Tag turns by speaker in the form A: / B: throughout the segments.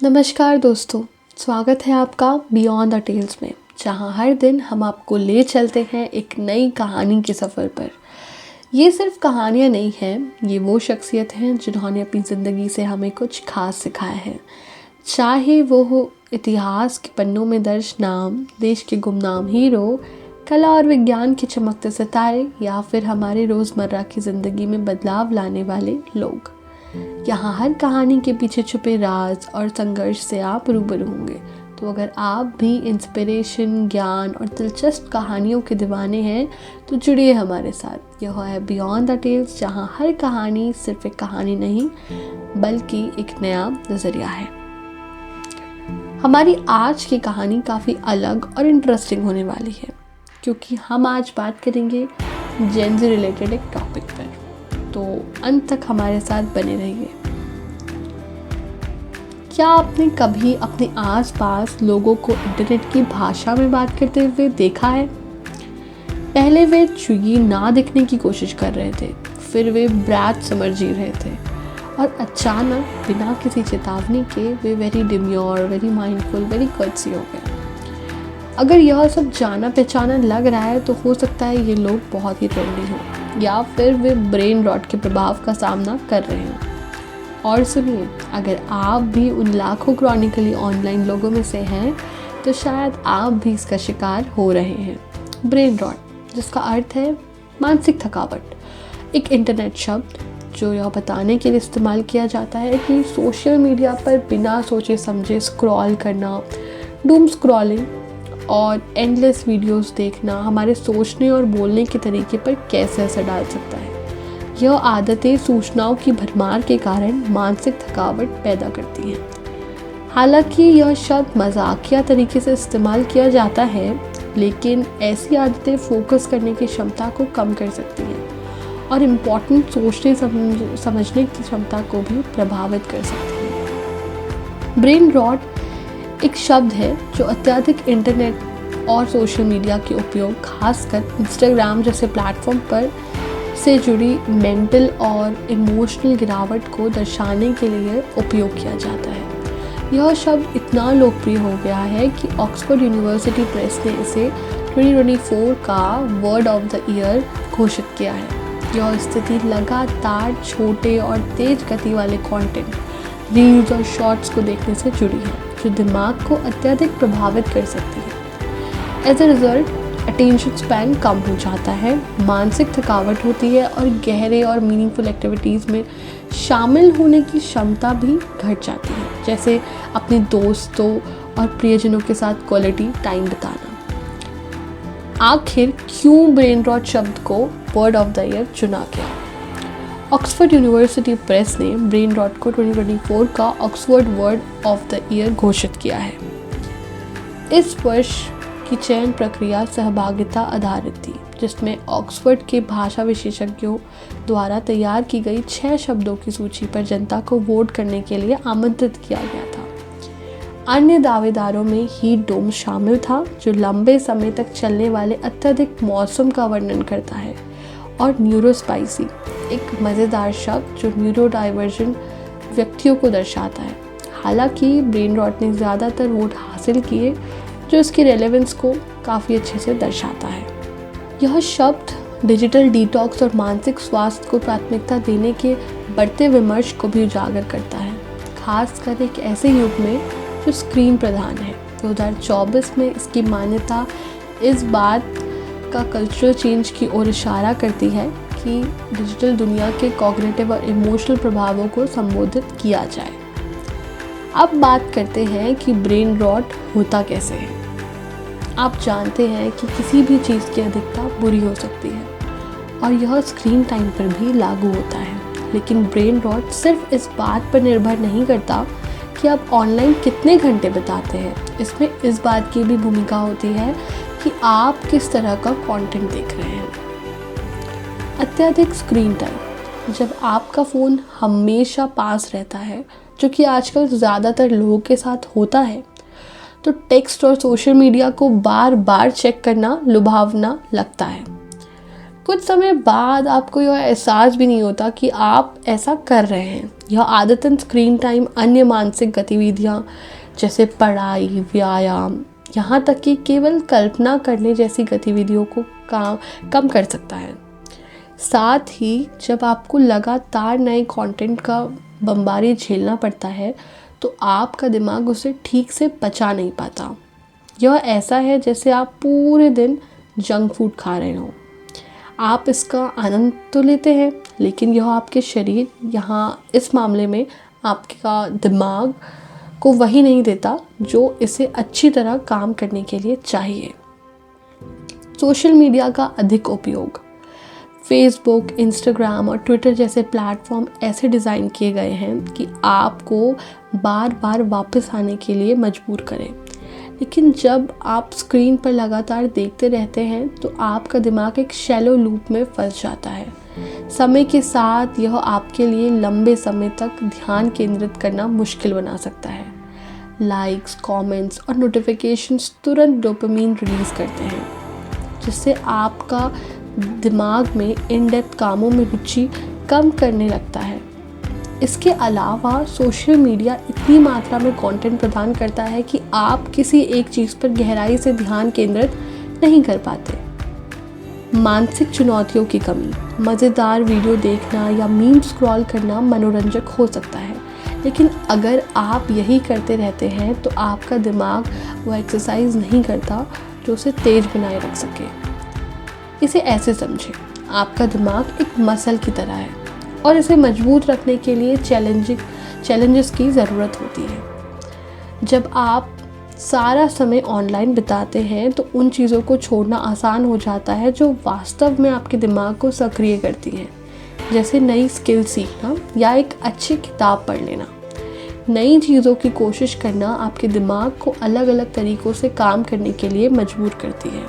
A: नमस्कार दोस्तों, स्वागत है आपका बियॉन्ड द टेल्स में, जहां हर दिन हम आपको ले चलते हैं एक नई कहानी के सफ़र पर। ये सिर्फ कहानियाँ नहीं हैं, ये वो शख्सियत हैं जिन्होंने अपनी ज़िंदगी से हमें कुछ खास सिखाया है। चाहे वो हो इतिहास के पन्नों में दर्ज नाम, देश के गुमनाम हीरो, कला और विज्ञान के चमकते सितारे, या फिर हमारे रोज़मर्रा की ज़िंदगी में बदलाव लाने वाले लोग। यहाँ हर कहानी के पीछे छुपे राज और संघर्ष से आप रूबरू होंगे। तो अगर आप भी इंस्पिरेशन, ज्ञान और दिलचस्प कहानियों के दीवाने हैं तो जुड़िए हमारे साथ। यह है बियॉन्ड द टेल्स, जहाँ हर कहानी सिर्फ एक कहानी नहीं बल्कि एक नया नज़रिया है। हमारी आज की कहानी काफ़ी अलग और इंटरेस्टिंग होने वाली है, क्योंकि हम आज बात करेंगे जेन ज़ी रिलेटेड एक टॉपिक पर। तो अंत तक हमारे साथ बने रहिए। क्या आपने कभी अपने आसपास लोगों को इंटरनेट की भाषा में बात करते हुए देखा है? पहले वे चुई ना दिखने की कोशिश कर रहे थे, फिर वे ब्रैड समर जी रहे थे, और अचानक बिना किसी चेतावनी के वे very demure, very mindful, very courtesy हो गए। अगर यह सब जाना पहचाना लग रहा है तो हो सकता है ये लोग बहुत ही ट्रेंडी हों, या फिर वे ब्रेन रॉट के प्रभाव का सामना कर रहे हैं। और सुनिए, अगर आप भी उन लाखों क्रॉनिकली ऑनलाइन लोगों में से हैं तो शायद आप भी इसका शिकार हो रहे हैं। ब्रेन रॉट, जिसका अर्थ है मानसिक थकावट, एक इंटरनेट शब्द जो यह बताने के लिए इस्तेमाल किया जाता है कि सोशल मीडिया पर बिना सोचे समझे स्क्रॉल करना, डूम स्क्रॉलिंग और एंडलेस वीडियोस देखना हमारे सोचने और बोलने के तरीके पर कैसे असर डाल सकता है। यह आदतें सूचनाओं की भरमार के कारण मानसिक थकावट पैदा करती हैं। हालांकि यह शब्द मजाकिया तरीके से इस्तेमाल किया जाता है, लेकिन ऐसी आदतें फोकस करने की क्षमता को कम कर सकती हैं और इम्पॉर्टेंट सोचने समझने की क्षमता को भी प्रभावित कर सकती हैं। ब्रेन रॉट एक शब्द है जो अत्यधिक इंटरनेट और सोशल मीडिया के उपयोग, खासकर इंस्टाग्राम जैसे प्लेटफॉर्म पर से जुड़ी मेंटल और इमोशनल गिरावट को दर्शाने के लिए उपयोग किया जाता है। यह शब्द इतना लोकप्रिय हो गया है कि ऑक्सफोर्ड यूनिवर्सिटी प्रेस ने इसे 2024 का वर्ड ऑफ द ईयर घोषित किया है। यह स्थिति लगातार छोटे और तेज गति वाले कंटेंट, रील्स और शॉर्ट्स को देखने से जुड़ी है, जो दिमाग को अत्यधिक प्रभावित कर सकती है। As a result attention span कम हो जाता है, मानसिक थकावट होती है और गहरे और मीनिंगफुल एक्टिविटीज़ में शामिल होने की क्षमता भी घट जाती है, जैसे अपने दोस्तों और प्रियजनों के साथ क्वालिटी टाइम बिताना। आखिर क्यों ब्रेन रॉट शब्द को वर्ड ऑफ द ईयर चुना गया? ऑक्सफोर्ड यूनिवर्सिटी प्रेस ने ब्रेन रॉट को 2024 का Oxford word of the year घोषित किया है। इस वर्ष की चयन प्रक्रिया सहभागिता आधारित थी, जिसमें ऑक्सफोर्ड के भाषा विशेषज्ञों द्वारा तैयार की गई 6 शब्दों की सूची पर जनता को वोट करने के लिए आमंत्रित किया गया था। अन्य दावेदारों में हीट डोम शामिल था, जो लंबे समय तक चलने वाले अत्यधिक मौसम का वर्णन करता है, और न्यूरोस्पाइसी, एक मज़ेदार शब्द जो न्यूरोडाइवर्जन व्यक्तियों को दर्शाता है। हालांकि ब्रेन रॉट ने ज़्यादातर वोट हासिल किए, जो इसकी रेलेवेंस को काफ़ी अच्छे से दर्शाता है। यह शब्द डिजिटल डिटॉक्स और मानसिक स्वास्थ्य को प्राथमिकता देने के बढ़ते विमर्श को भी उजागर करता है, खासकर एक ऐसे युग में जो स्क्रीन प्रधान है। 2024 में इसकी मान्यता इस बात का कल्चरल चेंज की ओर इशारा करती है कि डिजिटल दुनिया के कॉग्निटिव और इमोशनल प्रभावों को संबोधित किया जाए। अब बात करते हैं कि ब्रेन रॉट होता कैसे है। आप जानते हैं कि किसी भी चीज़ की अधिकता बुरी हो सकती है, और यह स्क्रीन टाइम पर भी लागू होता है। लेकिन ब्रेन रॉट सिर्फ इस बात पर निर्भर नहीं करता कि आप ऑनलाइन कितने घंटे बिताते हैं। इसमें इस बात की भी भूमिका होती है कि आप किस तरह का कंटेंट देख रहे हैं। अत्यधिक स्क्रीन टाइम, जब आपका फ़ोन हमेशा पास रहता है, जो कि आजकल ज़्यादातर लोगों के साथ होता है, तो टेक्स्ट और सोशल मीडिया को बार बार चेक करना लुभावना लगता है। कुछ समय बाद आपको यह एहसास भी नहीं होता कि आप ऐसा कर रहे हैं। यह आदतन स्क्रीन टाइम अन्य मानसिक गतिविधियाँ जैसे पढ़ाई, व्यायाम, यहाँ तक कि केवल कल्पना करने जैसी गतिविधियों को कम कर सकता है। साथ ही जब आपको लगातार नए कंटेंट का बमबारी झेलना पड़ता है तो आपका दिमाग उसे ठीक से पचा नहीं पाता। यह ऐसा है जैसे आप पूरे दिन जंक फूड खा रहे हो। आप इसका आनंद तो लेते हैं, लेकिन यह आपके शरीर, यहाँ इस मामले में आपका दिमाग को वही नहीं देता जो इसे अच्छी तरह काम करने के लिए चाहिए। सोशल मीडिया का अधिक उपयोग। फेसबुक, इंस्टाग्राम और ट्विटर जैसे प्लेटफॉर्म ऐसे डिज़ाइन किए गए हैं कि आपको बार बार वापस आने के लिए मजबूर करें। लेकिन जब आप स्क्रीन पर लगातार देखते रहते हैं तो आपका दिमाग एक शैलो लूप में फंस जाता है। समय के साथ यह आपके लिए लंबे समय तक ध्यान केंद्रित करना मुश्किल बना सकता है। लाइक्स, कमेंट्स और नोटिफिकेशंस तुरंत डोपामिन रिलीज़ करते हैं, जिससे आपका दिमाग में इन डेप्थ कामों में रुचि कम करने लगता है। इसके अलावा सोशल मीडिया इतनी मात्रा में कंटेंट प्रदान करता है कि आप किसी एक चीज़ पर गहराई से ध्यान केंद्रित नहीं कर पाते। मानसिक चुनौतियों की कमी। मज़ेदार वीडियो देखना या मीम स्क्रॉल करना मनोरंजक हो सकता है, लेकिन अगर आप यही करते रहते हैं तो आपका दिमाग वो एक्सरसाइज नहीं करता जो उसे तेज बनाए रख सके। इसे ऐसे समझें, आपका दिमाग एक मसल की तरह है और इसे मजबूत रखने के लिए चैलेंजेस की ज़रूरत होती है। जब आप सारा समय ऑनलाइन बिताते हैं तो उन चीज़ों को छोड़ना आसान हो जाता है जो वास्तव में आपके दिमाग को सक्रिय करती हैं, जैसे नई स्किल सीखना या एक अच्छी किताब पढ़ लेना। नई चीज़ों की कोशिश करना आपके दिमाग को अलग अलग तरीक़ों से काम करने के लिए मजबूर करती है,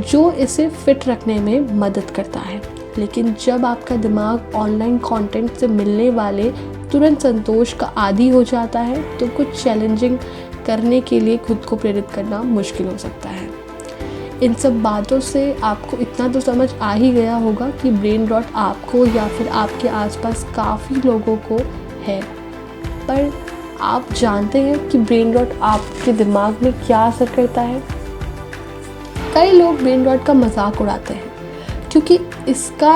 A: जो इसे फिट रखने में मदद करता है। लेकिन जब आपका दिमाग ऑनलाइन कंटेंट से मिलने वाले तुरंत संतोष का आदी हो जाता है तो कुछ चैलेंजिंग करने के लिए खुद को प्रेरित करना मुश्किल हो सकता है। इन सब बातों से आपको इतना तो समझ आ ही गया होगा कि ब्रेन रॉट आपको या फिर आपके आसपास काफ़ी लोगों को है। पर आप जानते हैं कि ब्रेन रॉट आपके दिमाग में क्या असर करता है? कई लोग ब्रेन रॉट का मजाक उड़ाते हैं क्योंकि इसका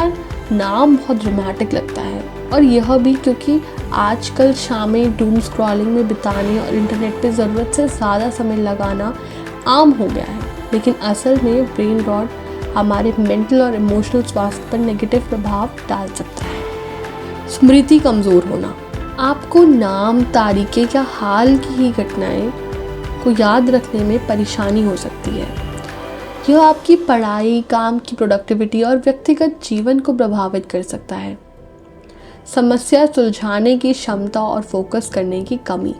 A: नाम बहुत ड्रामेटिक लगता है, और यह भी क्योंकि आजकल शामें डूम स्क्रॉलिंग में बिताने और इंटरनेट पे ज़रूरत से ज़्यादा समय लगाना आम हो गया है। लेकिन असल में ब्रेन रॉट हमारे मेंटल और इमोशनल स्वास्थ्य पर नेगेटिव प्रभाव डाल सकता है। स्मृति कमज़ोर होना। आपको नाम, तारीखें या हाल की ही घटनाएं को याद रखने में परेशानी हो सकती है। यह आपकी पढ़ाई, काम की प्रोडक्टिविटी और व्यक्तिगत जीवन को प्रभावित कर सकता है। समस्या सुलझाने की क्षमता और फोकस करने की कमी।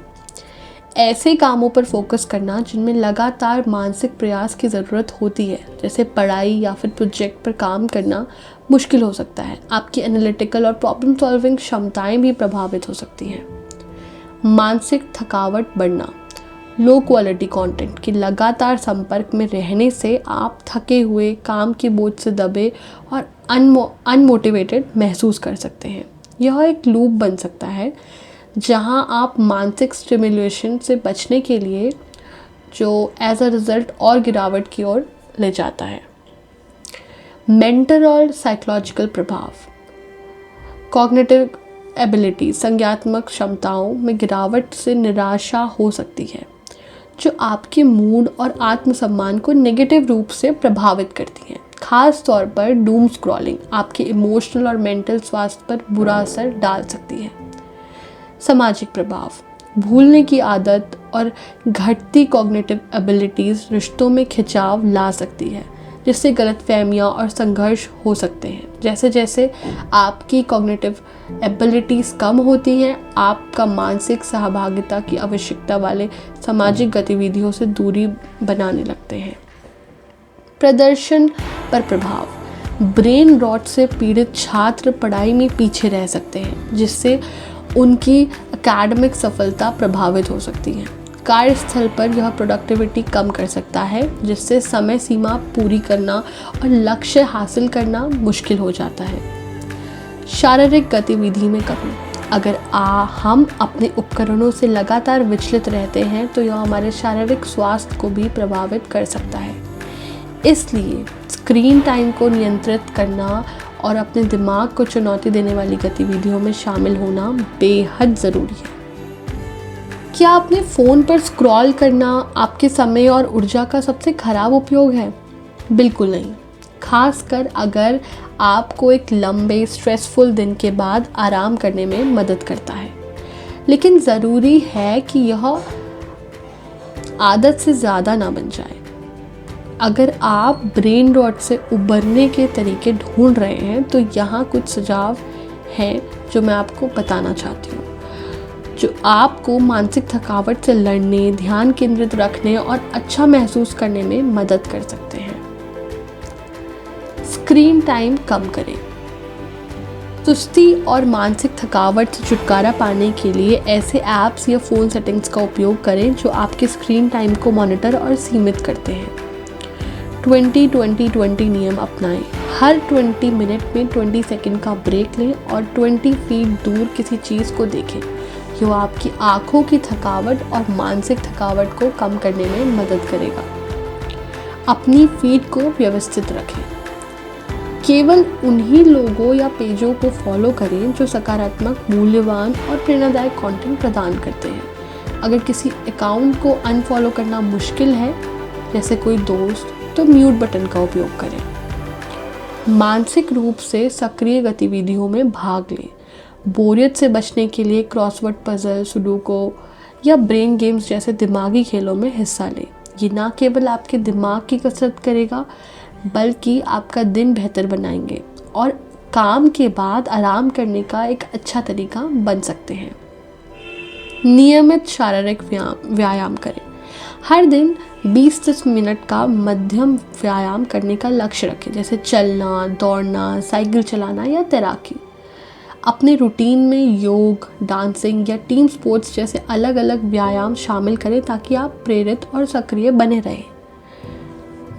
A: ऐसे कामों पर फोकस करना जिनमें लगातार मानसिक प्रयास की ज़रूरत होती है, जैसे पढ़ाई या फिर प्रोजेक्ट पर काम करना, मुश्किल हो सकता है। आपकी एनालिटिकल और प्रॉब्लम सॉल्विंग क्षमताएं भी प्रभावित हो सकती हैं। मानसिक थकावट बढ़ना। लो क्वालिटी कंटेंट के लगातार संपर्क में रहने से आप थके हुए, काम के बोझ से दबे और अनमोटिवेटेड महसूस कर सकते हैं। यह एक लूप बन सकता है जहां आप मानसिक स्टिमुलेशन से बचने के लिए, जो एज अ रिज़ल्ट और गिरावट की ओर ले जाता है। मेंटल और साइकोलॉजिकल प्रभाव। कॉग्निटिव एबिलिटी, संज्ञानात्मक क्षमताओं में गिरावट से निराशा हो सकती है, जो आपके मूड और आत्मसम्मान को नेगेटिव रूप से प्रभावित करती हैं। खास तौर पर डूम स्क्रॉलिंग आपके इमोशनल और मेंटल स्वास्थ्य पर बुरा असर डाल सकती है। सामाजिक प्रभाव। भूलने की आदत और घटती कॉग्निटिव एबिलिटीज़ रिश्तों में खिंचाव ला सकती है, जिससे गलतफहमियां और संघर्ष हो सकते हैं। जैसे जैसे आपकी कॉग्निटिव एबिलिटीज़ कम होती हैं, आपका मानसिक सहभागिता की आवश्यकता वाले सामाजिक गतिविधियों से दूरी बनाने लगते हैं। प्रदर्शन पर प्रभाव। ब्रेन रॉट से पीड़ित छात्र पढ़ाई में पीछे रह सकते हैं, जिससे उनकी एकेडमिक सफलता प्रभावित हो सकती है। कार्यस्थल पर यह प्रोडक्टिविटी कम कर सकता है, जिससे समय सीमा पूरी करना और लक्ष्य हासिल करना मुश्किल हो जाता है। शारीरिक गतिविधि में कमी। अगर हम अपने उपकरणों से लगातार विचलित रहते हैं तो यह हमारे शारीरिक स्वास्थ्य को भी प्रभावित कर सकता है। इसलिए स्क्रीन टाइम को नियंत्रित करना और अपने दिमाग को चुनौती देने वाली गतिविधियों में शामिल होना बेहद ज़रूरी है। क्या अपने फ़ोन पर स्क्रॉल करना आपके समय और ऊर्जा का सबसे खराब उपयोग है? बिल्कुल नहीं, खासकर अगर आपको एक लंबे स्ट्रेसफुल दिन के बाद आराम करने में मदद करता है। लेकिन ज़रूरी है कि यह आदत से ज़्यादा ना बन जाए। अगर आप ब्रेन रॉट से उबरने के तरीके ढूंढ रहे हैं तो यहाँ कुछ सुझाव हैं जो मैं आपको बताना चाहती हूँ, जो आपको मानसिक थकावट से लड़ने, ध्यान केंद्रित रखने और अच्छा महसूस करने में मदद कर सकते हैं। स्क्रीन टाइम कम करें। सुस्ती और मानसिक थकावट से छुटकारा पाने के लिए ऐसे ऐप्स या फ़ोन सेटिंग्स का उपयोग करें जो आपके स्क्रीन टाइम को मॉनिटर और सीमित करते हैं। 20-20-20 नियम अपनाएं। हर 20 मिनट में 20 सेकंड का ब्रेक लें और 20 फीट दूर किसी चीज़ को देखें। यह आपकी आँखों की थकावट और मानसिक थकावट को कम करने में मदद करेगा। अपनी फीड को व्यवस्थित रखें। केवल उन्हीं लोगों या पेजों को फॉलो करें जो सकारात्मक, मूल्यवान और प्रेरणादायक कंटेंट प्रदान करते हैं। अगर किसी अकाउंट को अनफॉलो करना मुश्किल है, जैसे कोई दोस्त, तो म्यूट बटन का उपयोग करें। मानसिक रूप से सक्रिय गतिविधियों में भाग लें। बोरियत से बचने के लिए क्रॉसवर्ड पजल, सुडोकू या ब्रेन गेम्स जैसे दिमागी खेलों में हिस्सा लें। ये ना केवल आपके दिमाग की कसरत करेगा बल्कि आपका दिन बेहतर बनाएंगे और काम के बाद आराम करने का एक अच्छा तरीका बन सकते हैं। नियमित शारीरिक व्यायाम करें। हर दिन 20-30 मिनट का मध्यम व्यायाम करने का लक्ष्य रखें, जैसे चलना, दौड़ना, साइकिल चलाना या तैराकी। अपने रूटीन में योग, डांसिंग या टीम स्पोर्ट्स जैसे अलग अलग व्यायाम शामिल करें ताकि आप प्रेरित और सक्रिय बने रहें।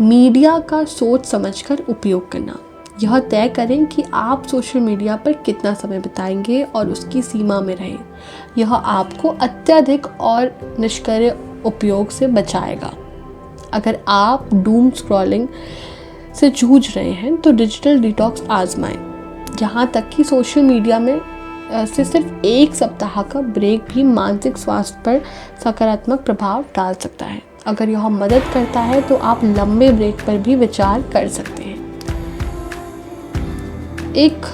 A: मीडिया का सोच समझकर उपयोग करना। यह तय करें कि आप सोशल मीडिया पर कितना समय बिताएंगे और उसकी सीमा में रहें। यह आपको अत्यधिक और निष्क्रिय उपयोग से बचाएगा। अगर आप डूम स्क्रॉलिंग से जूझ रहे हैं तो डिजिटल डिटॉक्स आजमाएं। यहाँ तक कि सोशल मीडिया में से सिर्फ एक सप्ताह का ब्रेक भी मानसिक स्वास्थ्य पर सकारात्मक प्रभाव डाल सकता है। अगर यह मदद करता है तो आप लंबे ब्रेक पर भी विचार कर सकते हैं। एक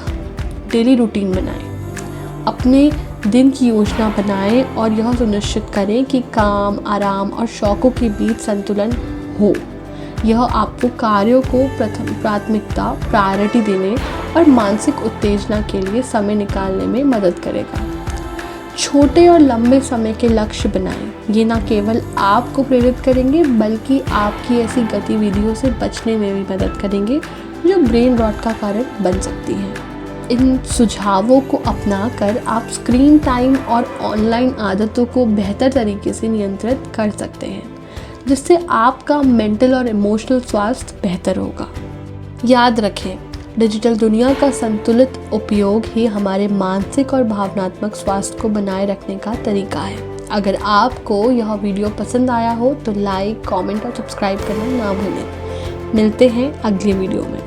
A: डेली रूटीन बनाएं। अपने दिन की योजना बनाएं और यह सुनिश्चित करें कि काम, आराम और शौकों के बीच संतुलन हो। यह आपको कार्यों को प्राथमिकता, प्रायोरिटी देने और मानसिक उत्तेजना के लिए समय निकालने में मदद करेगा। छोटे और लंबे समय के लक्ष्य बनाएं। ये न केवल आपको प्रेरित करेंगे बल्कि आपकी ऐसी गतिविधियों से बचने में भी मदद करेंगे जो ब्रेन रॉट का कारण बन सकती हैं। इन सुझावों को अपनाकर आप स्क्रीन टाइम और ऑनलाइन आदतों को बेहतर तरीके से नियंत्रित कर सकते हैं, जिससे आपका मेंटल और इमोशनल स्वास्थ्य बेहतर होगा। याद रखें, डिजिटल दुनिया का संतुलित उपयोग ही हमारे मानसिक और भावनात्मक स्वास्थ्य को बनाए रखने का तरीका है। अगर आपको यह वीडियो पसंद आया हो तो लाइक, कमेंट और सब्सक्राइब करना ना भूलें। मिलते हैं अगली वीडियो में।